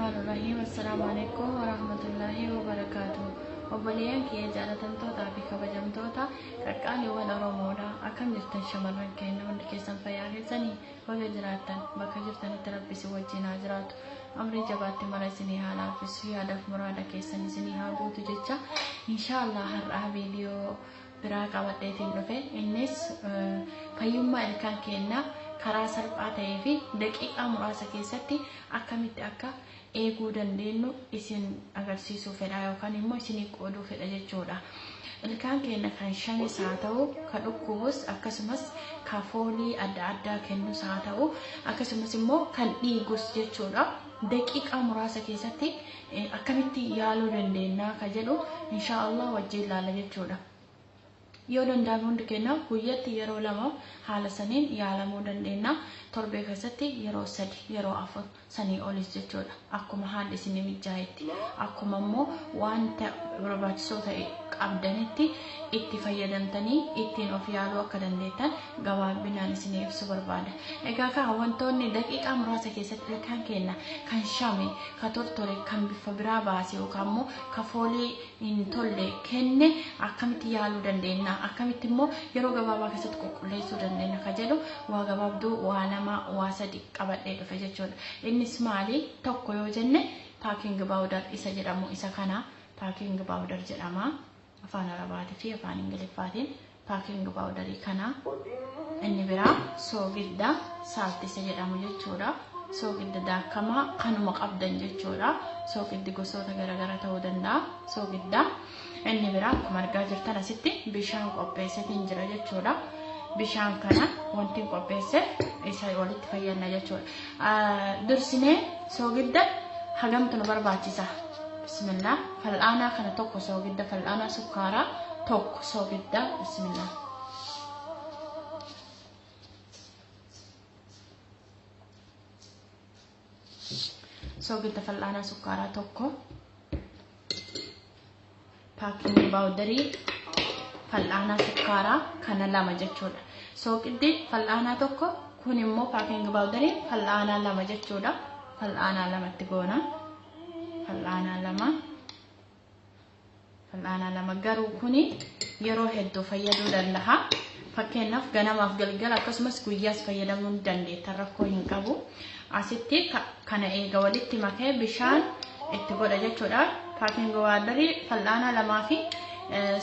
Bismillahirrahmanirrahim. Assalamualaikum warahmatullahi wabarakatuh. Obboleeyyan kiyya jaalatamtoota fi kabajamtoota qaqqaaliiwwan Oromoodha. Akkam jirtan shamarran keenya hundi keessan fayyaa keessanii bakka jiraattan bakka jirtanitti Rabbi si wajjin haa jiraatu. Amrii jabaatti mara isinii haa laaffisu yaadaaf muraada keessan isinii haa guutu jecha inshaallah har'aa viidiyoo biraa qabadheetiin dhufe. Innis fayyummaa ilkaan keenyaa karaa salphaa ta'ee fi daqiiqaa muraasa keessatti akkamitti akka eeguu dandeenyu isin agarsiisuu fedha yookaan immoo isinii qooduu fedha jechuudha. Ilkaan keenya kan shanis haa ta'u, kan dhukkubus akkasumas kan foolii adda addaa kennus haa ta'u, akkasumas immoo kan dhiigus jechuudha. Daqiiqaa muraasa keessatti akkamitti yaaluu dandeenya ka jedhu inshaallah wajjin ilaalla jechuudha. Yoo danda'ame hundi keenya guyyatti yeroo lama haala saniin yaalamuu dandeenya. Torbee keessatti yeroo 3 yeroo 4 sanii olis jechuudha. Akkuma haalli isin mijaayetti akkuma immoo wanta barbaachisoo ta'e qabdanitti itti fayyadamtanii ittiin of yaaluu akka dandeettan gabaabinaan isin ibsu barbaada. Egaa kan wantoonni daqiiqaa muraasa keessatti ilkaan keenya kan shame, kan tortore, kan bifa biraa baase yookaan immoo kan foolii hin tolle kenne akkamitti yaaluu dandeenya, akkamitti immoo yeroo gabaabaa keessatti qulqulleessuu dandeenya ka jedhu waa gabaabduu waa lama waa 3 qabadhee dhufe jechuudha. Innis maali? Tokko yoo jenne paaking powder isa jedhamu isa kana paaking powder jedhama. Afaan Arabaatii fi afaan Ingiliffaatiin paaking powder kana. Inni biraa soogidda saalti isa jedhamu jechuudha. Soogidda daakamaa kanuma qabdan jechuudha. Soogiddi gosoota garaagaraa ta'uu danda'a. Soogidda inni biraa akkuma argaa jirtan asitti bishaan qopheesseetiin jira jechuudha. Bishaan kana wanti qopheesse isa walitti fayyadna jechuudha. Dursinee soogidda hagamtu nu barbaachisa. Bismillah. Fal'aanaa kana tokko soogidda, fal'aanaa sukkaaraa tokko soogidda. Bismillah. Soogidda fal'aanaa sukkaaraa tokko. Paaking powderii fal'aanaa sukkaaraa kana lama jechuudha. Soogiddi fal'aanaa tokko, kun immoo paaking powderii fal'aanaa lama jechuudha. Fal'aanaa lamatti goona. Fal'aanaa lama garuu kuni yeroo hedduu fayyaduu danda'a. Fakkeenyaaf ganamaaf galgala akkasumas guyyaas fayyadamuu dandeetta, rakkoo hin qabu. Asitti kana eega walitti makee bishaan itti godha jechuudha. Paaking powderii fal'aanaa lamaa fi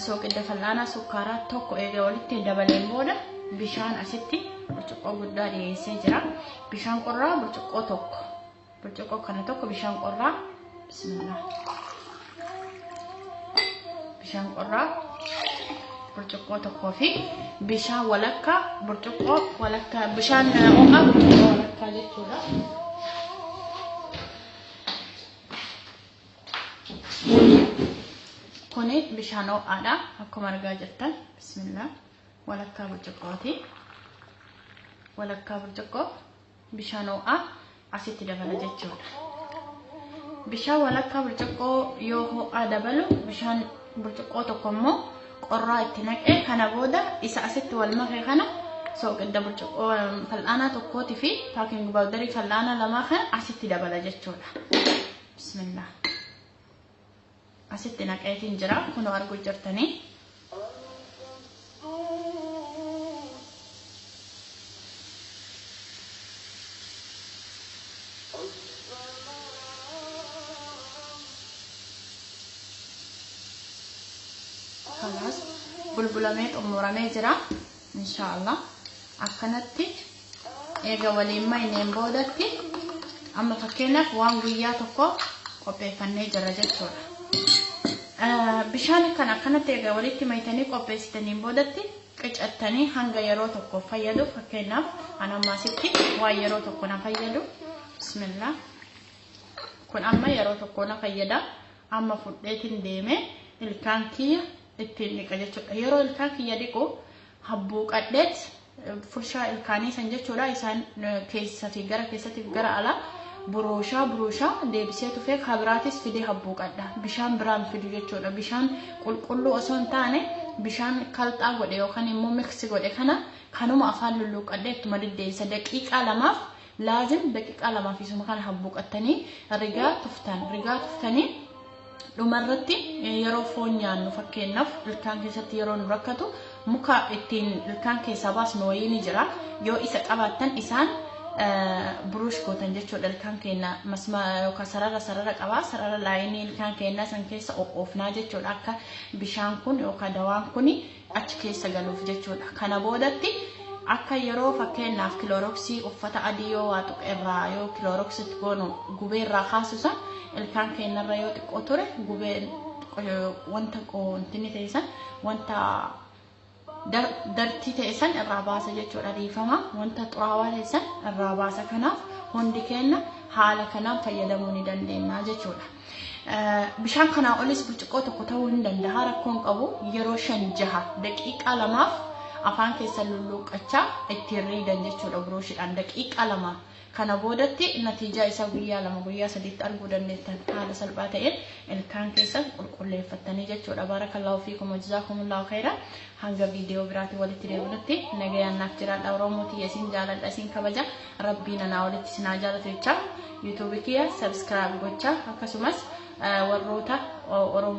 soogidda fal'aanaa sukkaaraa tokko eega walitti dabaleen booda bishaan asitti burcuqqoo guddaa dhiyeessee jira. Bishaan qorraa burcuqqoo tokko. Burcuqqoo kana tokko bishaan qorraa. Bismillah. Bishaan qorraa burcuqqoo tokkoo fi bishaan walakkaa burcuqqoo walakkaa bishaan ho'aa burcuqqoo walakkaa jechuudha. Kuni bishaan ho'aadha akkuma argaa jirtan. Bismillah. Walakkaa burcuqqooti. Walakkaa burcuqqoo bishaan ho'aa asitti dabala jechuudha. Bishaan walakkaa burcuqqoo yoo ho'aa dabalu bishaan burcuqqoo tokko immoo qorraa itti naqee kana booda isa asitti wal makee kana soogidda burcuqqoo fal'aanaa tokkootii fi paaking powderii fal'aanaa lamaa kana asitti dabala jechuudha. Bismillah. Asitti naqeetiin jira kunoo arguu jirtanii. Kanas bulbulamee xumuramee jira inshaallah. Akkanatti eega waliin mayneen boodatti amma fakkeenyaaf waan guyyaa tokko qopheeffannee jira jechuudha. Bishaan kan akkanatti eega walitti maytanii qopheessitaniin boodatti qicattanii hanga yeroo tokko fayyadu. Fakkeenyaaf anamma asitti waan yeroo tokko na fayyadu. Bismillah. Kun amma yeroo tokko na fayyada. Amma fudheetiin deeme ilkaan kiyya ittiin dhiqa jechuudha. Yeroo ilkaan kiyya dhiqu habbuuqadheet furshaa ilkaanii san jechuudha. Isaan keessa fi gara keessatti gara ala buruushaa deebisee tufee kabiraatis fidee habbuuqadha. Bishaan biraan fidu jechuudha. Bishaan qulqulluu osoo hin taane bishaan kalxaa godhe yookaan immoo miksi godhe kana kanuma afaan lulluuqadhee ittuma deddeebisa daqiiqaa lamaaf laazim daqiiqaa lamaa fi suma kana habbuqattanii rigaa tuftanii dhumarratti yeroo foon nyaannu fakkeenyaaf ilkaan keessatti yeroo nu rakkatu muka ittiin ilkaan keessaa baasnu wayii ni jira yoo isa qabaattan isaan burush gootan jechuudha ilkaan keenya masma yookaan sarara qabaa sarara laayinii ilkaan keenya san keessa oofnaa jechuudha akka bishaan kun yookaan dawaan kun achi keessa galuuf jechuudha kana boodatti akka yeroo fakkeenyaaf kilooroksii uffata adii yoo waa tuqerraa yoo kilooroksitti goonu gubeerraa kaasusan ilkaan keenyarra yoo xiqqoo ture gubeen wanta qoontinni ta'esan wanta dartii ta'esan irraa baasa jechuudha dhiifama wanta xuraawaa ta'esan irraa baasa kanaaf hundi keenya haala kanaan fayyadamuu ni dandeenya jechuudha. Bishaan kanaa olis burcuqqoo tokko ta'uu hin danda'a rakkoon qabu yeroo 5-6 daqiiqaa lamaaf afaan keessa lulluuqachaa ittiin riidan jechuudha buruushiidhaan daqiiqaa lama kana boodatti natiijaa isaa guyyaa 2 guyyaa 3 arguu dandeettan haala salphaa ta'een ilkaan keessa qulqulleeffattanii jechuudha barakallahu fiikum wajazaakumullahu khairan hanga viidiyoo biraatti walitti deebinutti nagayaan naaf jiraadha oromootii isin jaaladha isin kabaja rabbiin anaa walitti isinaa jaalatu jecha yuutuubii kiyya sabskiraayib gochaa akkasumas warroota oromoo